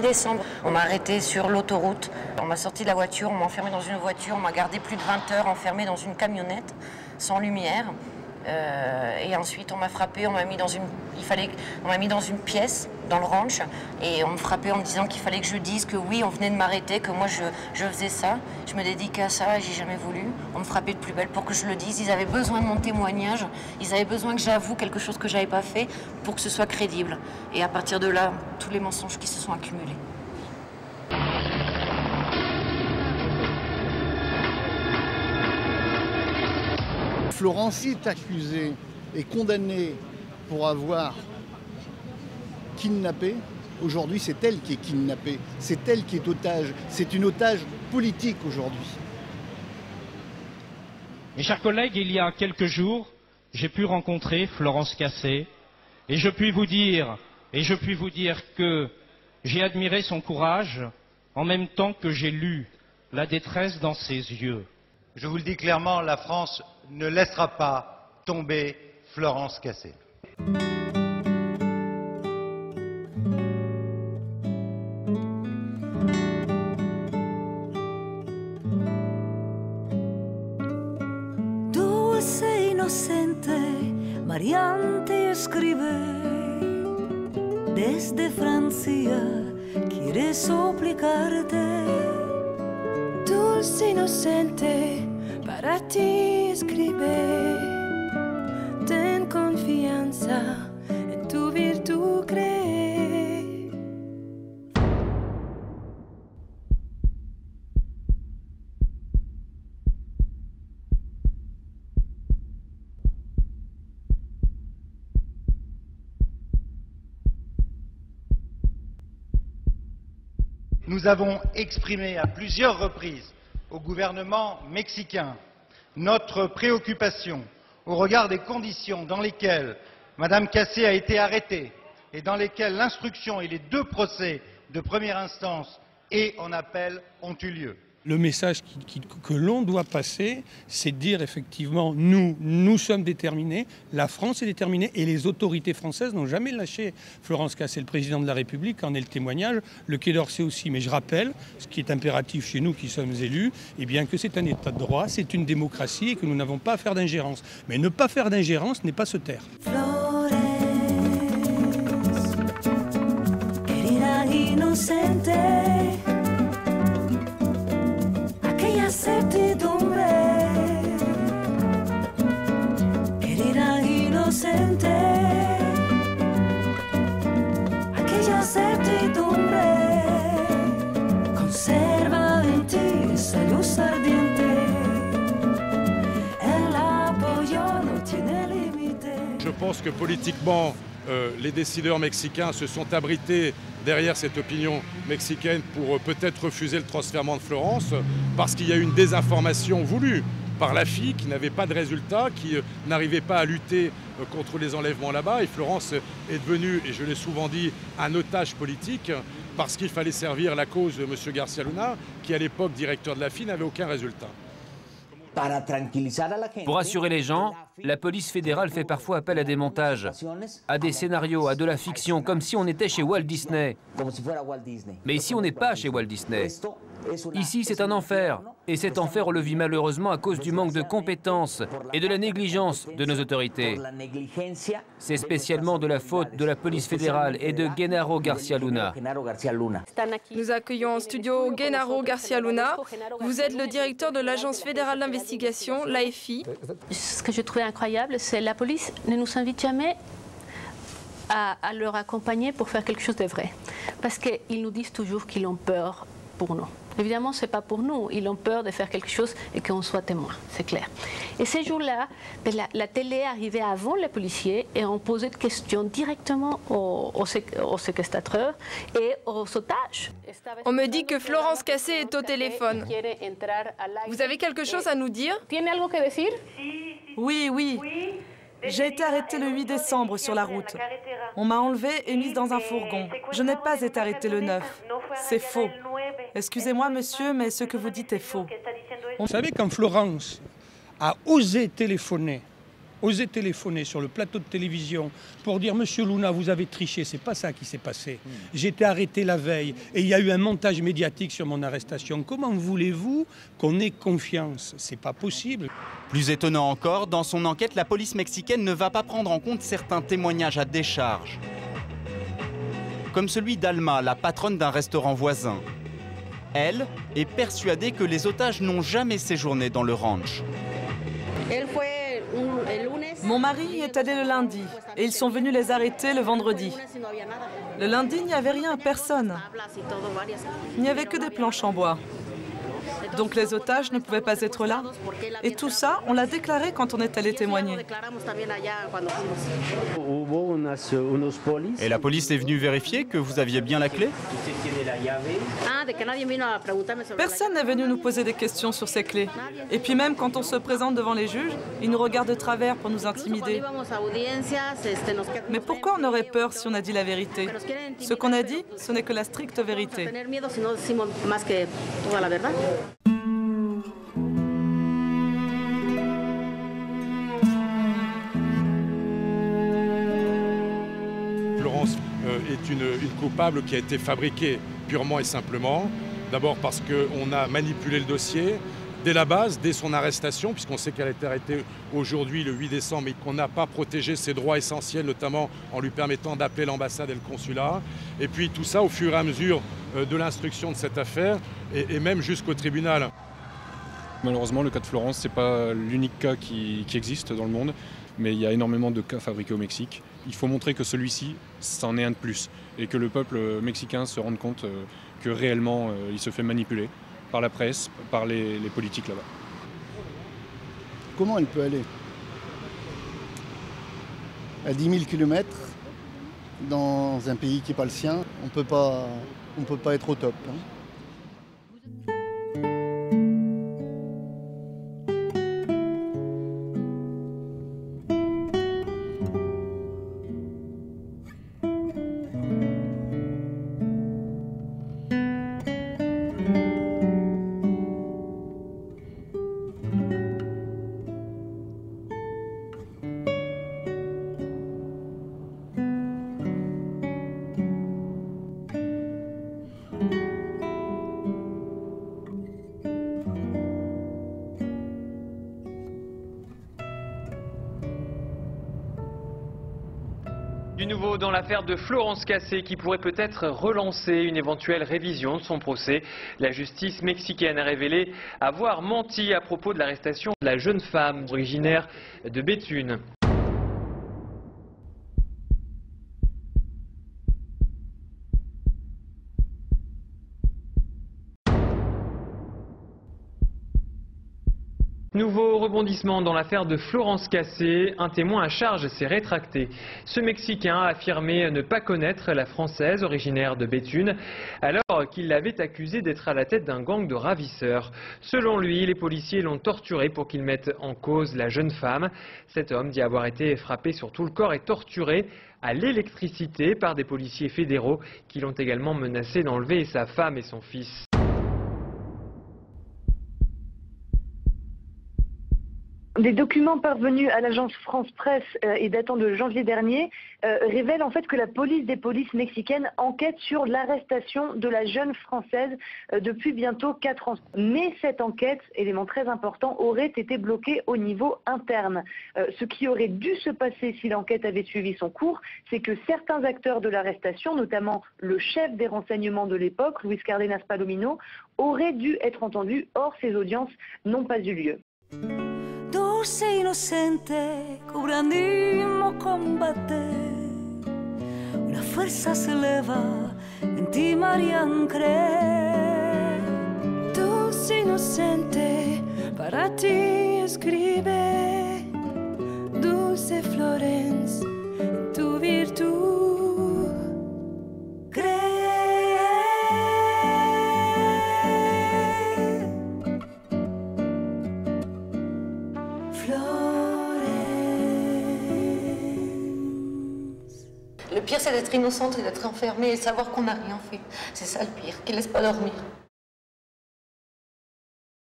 décembre. On m'a arrêté sur l'autoroute. On m'a sorti de la voiture, on m'a enfermé dans une voiture, on m'a gardé plus de 20 heures enfermé dans une camionnette sans lumière. Et ensuite on m'a frappé, on m'a mis dans une pièce dans le ranch et on me frappait en me disant qu'il fallait que je dise que oui, on venait de m'arrêter, que moi je faisais ça. Je me dédiquais à ça et j'ai jamais voulu. On me frappait de plus belle pour que je le dise. Ils avaient besoin de mon témoignage, ils avaient besoin que j'avoue quelque chose que j'avais pas fait pour que ce soit crédible. Et à partir de là, tous les mensonges qui se sont accumulés. Florence est accusée et condamnée pour avoir kidnappé. Aujourd'hui, c'est elle qui est kidnappée, c'est elle qui est otage. C'est une otage politique aujourd'hui. Mes chers collègues, il y a quelques jours, j'ai pu rencontrer Florence Cassé et je puis vous dire que j'ai admiré son courage en même temps que j'ai lu la détresse dans ses yeux. Je vous le dis clairement, la France ne laissera pas tomber Florence Cassé. Dulce inocente, Mariante escribe desde Francia, quiere suplicarte. Dulce inocente, para ti escribe, ten confianza, en tu virtud cree. Nous avons exprimé à plusieurs reprises au gouvernement mexicain notre préoccupation au regard des conditions dans lesquelles Mme Cassé a été arrêtée et dans lesquelles l'instruction et les deux procès de première instance et en appel ont eu lieu. Le message que l'on doit passer, c'est de dire effectivement, nous sommes déterminés, la France est déterminée et les autorités françaises n'ont jamais lâché Florence Cassé, le président de la République, en est le témoignage, le Quai d'Orsay aussi. Mais je rappelle, ce qui est impératif chez nous qui sommes élus, eh bien que c'est un état de droit, c'est une démocratie et que nous n'avons pas à faire d'ingérence. Mais ne pas faire d'ingérence n'est pas se taire. Flores, querida inocente. Certidumbre, querida inocente, aquella certidumbre conserva en ti esa luz ardiente, el apoyo no tiene límite. Je pense que politiquement, les décideurs mexicains se sont abrités derrière cette opinion mexicaine pour peut-être refuser le transfèrement de Florence, parce qu'il y a eu une désinformation voulue par la FI qui n'avait pas de résultat, qui n'arrivait pas à lutter contre les enlèvements là-bas. Et Florence est devenue, et je l'ai souvent dit, un otage politique parce qu'il fallait servir la cause de M. Garcia Luna, qui à l'époque, directeur de la FI, n'avait aucun résultat. Pour rassurer les gens, la police fédérale fait parfois appel à des montages, à des scénarios, à de la fiction, comme si on était chez Walt Disney. Mais ici, on n'est pas chez Walt Disney. Ici, c'est un enfer. Et cet enfer, on le vit malheureusement à cause du manque de compétences et de la négligence de nos autorités. C'est spécialement de la faute de la police fédérale et de Genaro Garcia Luna. Nous accueillons en studio Genaro Garcia Luna. Vous êtes le directeur de l'Agence fédérale d'investigation, l'AFI. Ce que je trouvais incroyable, c'est que la police ne nous invite jamais à leur accompagner pour faire quelque chose de vrai. Parce qu'ils nous disent toujours qu'ils ont peur pour nous. Évidemment, ce n'est pas pour nous. Ils ont peur de faire quelque chose et qu'on soit témoin, c'est clair. Et ces jours-là, la télé arrivait avant les policiers et on posait des questions directement aux séquestrateurs et aux otages. On me dit que Florence Cassé est au téléphone. Vous avez quelque chose à nous dire? Oui, oui. J'ai été arrêtée le 8 décembre sur la route. On m'a enlevée et mise dans un fourgon. Je n'ai pas été arrêtée le 9. C'est faux. Excusez-moi, monsieur, mais ce que vous dites est faux. Vous savez, quand Florence a osé téléphoner osé téléphoner sur le plateau de télévision pour dire « Monsieur Luna, vous avez triché », c'est pas ça qui s'est passé. J'ai été arrêté la veille et il y a eu un montage médiatique sur mon arrestation. Comment voulez-vous qu'on ait confiance? C'est pas possible. Plus étonnant encore, dans son enquête, la police mexicaine ne va pas prendre en compte certains témoignages à décharge. Comme celui d'Alma, la patronne d'un restaurant voisin. Elle est persuadée que les otages n'ont jamais séjourné dans le ranch. Mon mari y est allé le lundi et ils sont venus les arrêter le vendredi. Le lundi, il n'y avait rien, personne. Il n'y avait que des planches en bois. Donc les otages ne pouvaient pas être là. Et tout ça, on l'a déclaré quand on est allé témoigner. Et la police est venue vérifier que vous aviez bien la clé? Personne n'est venu nous poser des questions sur ces clés. Et puis même quand on se présente devant les juges, ils nous regardent de travers pour nous intimider. Mais pourquoi on aurait peur si on a dit la vérité? Ce qu'on a dit, ce n'est que la stricte vérité. Florence est une coupable qui a été fabriquée purement et simplement. D'abord parce qu'on a manipulé le dossier dès la base, dès son arrestation, puisqu'on sait qu'elle a été arrêtée aujourd'hui, le 8 décembre, et qu'on n'a pas protégé ses droits essentiels, notamment en lui permettant d'appeler l'ambassade et le consulat. Et puis tout ça au fur et à mesure de l'instruction de cette affaire, et même jusqu'au tribunal. Malheureusement, le cas de Florence, ce n'est pas l'unique cas qui existe dans le monde, mais il y a énormément de cas fabriqués au Mexique. Il faut montrer que celui-ci, c'en est un de plus, et que le peuple mexicain se rende compte que réellement, il se fait manipuler par la presse, par les politiques là-bas. Comment elle peut aller à 10 000 km dans un pays qui n'est pas le sien? On peut pas être au top. Hein. Du nouveau dans l'affaire de Florence Cassé qui pourrait peut-être relancer une éventuelle révision de son procès. La justice mexicaine a révélé avoir menti à propos de l'arrestation de la jeune femme originaire de Béthune. Nouveau rebondissement dans l'affaire de Florence Cassé. Un témoin à charge s'est rétracté. Ce Mexicain a affirmé ne pas connaître la Française originaire de Béthune, alors qu'il l'avait accusée d'être à la tête d'un gang de ravisseurs. Selon lui, les policiers l'ont torturé pour qu'ils mettent en cause la jeune femme. Cet homme dit avoir été frappé sur tout le corps et torturé à l'électricité par des policiers fédéraux qui l'ont également menacé d'enlever sa femme et son fils. Des documents parvenus à l'agence France Presse et datant de janvier dernier révèlent en fait que la police des polices mexicaines enquête sur l'arrestation de la jeune Française depuis bientôt 4 ans. Mais cette enquête, élément très important, aurait été bloquée au niveau interne. Ce qui aurait dû se passer si l'enquête avait suivi son cours, c'est que certains acteurs de l'arrestation, notamment le chef des renseignements de l'époque, Luis Cárdenas Palomino, auraient dû être entendus. Or, ces audiences n'ont pas eu lieu. Dulce inocente, cubranimo combate. Una fuerza se eleva en ti, Marian, cree. Dulce inocente, para ti escribe. Dulce Florence, tu virtud. Cree. Le pire, c'est d'être innocente et d'être enfermée et savoir qu'on n'a rien fait. C'est ça le pire, qui ne laisse pas dormir.